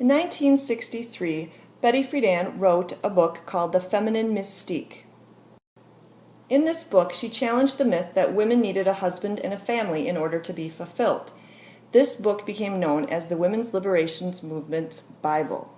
In 1963, Betty Friedan wrote a book called The Feminine Mystique. In this book, she challenged the myth that women needed a husband and a family in order to be fulfilled. This book became known as the Women's Liberation Movement's Bible.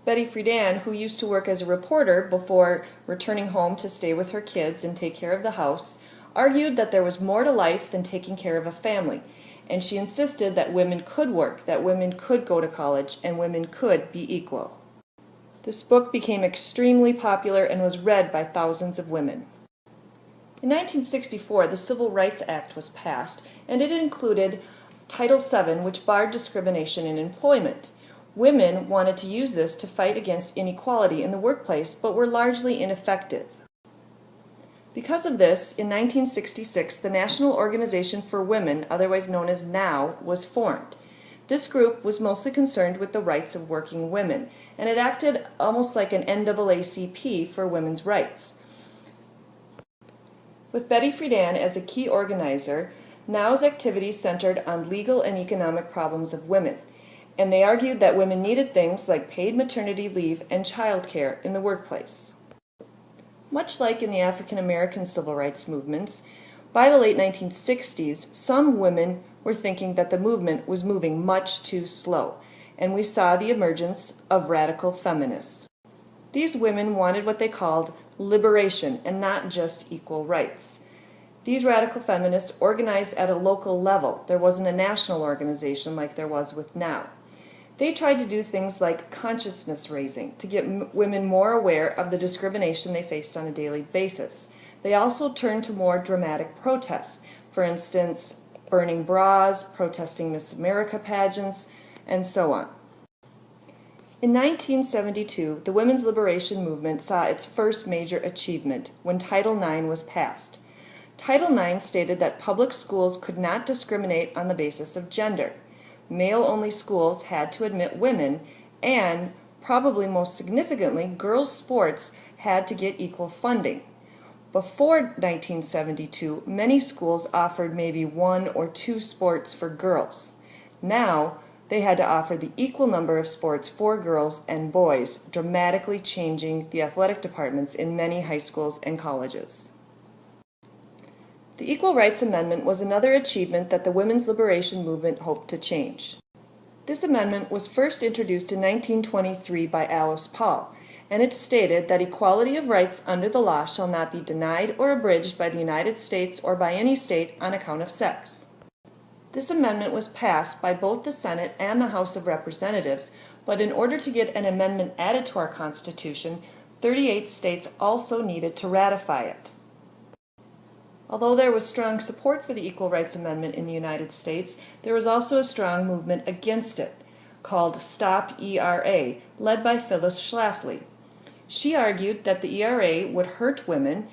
Betty Friedan, who used to work as a reporter before returning home to stay with her kids and take care of the house, argued that there was more to life than taking care of a family, and she insisted that women could work, that women could go to college, and women could be equal. This book became extremely popular and was read by thousands of women. In 1964, the Civil Rights Act was passed, and it included Title VII, which barred discrimination in employment. Women wanted to use this to fight against inequality in the workplace, but were largely ineffective. Because of this, in 1966, the National Organization for Women, otherwise known as NOW, was formed. This group was mostly concerned with the rights of working women, and it acted almost like an NAACP for women's rights. With Betty Friedan as a key organizer, NOW's activities centered on legal and economic problems of women, and they argued that women needed things like paid maternity leave and childcare in the workplace. Much like in the African American civil rights movements, by the late 1960s, some women were thinking that the movement was moving much too slow, and we saw the emergence of radical feminists. These women wanted what they called liberation and not just equal rights. These radical feminists organized at a local level. There wasn't a national organization like there was with NOW. They tried to do things like consciousness raising to get women more aware of the discrimination they faced on a daily basis. They also turned to more dramatic protests, for instance, burning bras, protesting Miss America pageants, and so on. In 1972, the women's liberation movement saw its first major achievement when Title IX was passed. Title IX stated that public schools could not discriminate on the basis of gender. Male-only schools had to admit women, and, probably most significantly, girls' sports had to get equal funding. Before 1972, many schools offered maybe 1 or 2 sports for girls. Now, they had to offer the equal number of sports for girls and boys, dramatically changing the athletic departments in many high schools and colleges. The Equal Rights Amendment was another achievement that the women's liberation movement hoped to change. This amendment was first introduced in 1923 by Alice Paul, and it stated that equality of rights under the law shall not be denied or abridged by the United States or by any state on account of sex. This amendment was passed by both the Senate and the House of Representatives, but in order to get an amendment added to our Constitution, 38 states also needed to ratify it. Although there was strong support for the Equal Rights Amendment in the United States, there was also a strong movement against it, called Stop ERA, led by Phyllis Schlafly. She argued that the ERA would hurt women,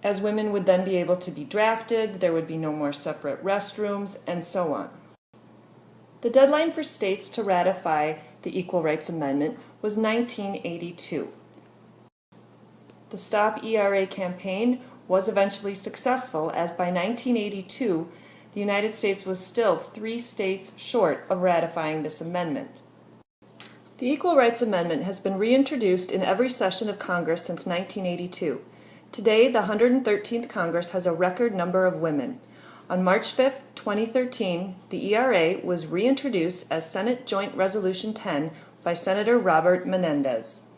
as women would then be able to be drafted, there would be no more separate restrooms, and so on. The deadline for states to ratify the Equal Rights Amendment was 1982. The Stop ERA campaign was eventually successful, as by 1982, the United States was still 3 states short of ratifying this amendment. The Equal Rights Amendment has been reintroduced in every session of Congress since 1982. Today, the 113th Congress has a record number of women. On March 5, 2013, the ERA was reintroduced as Senate Joint Resolution 10 by Senator Robert Menendez.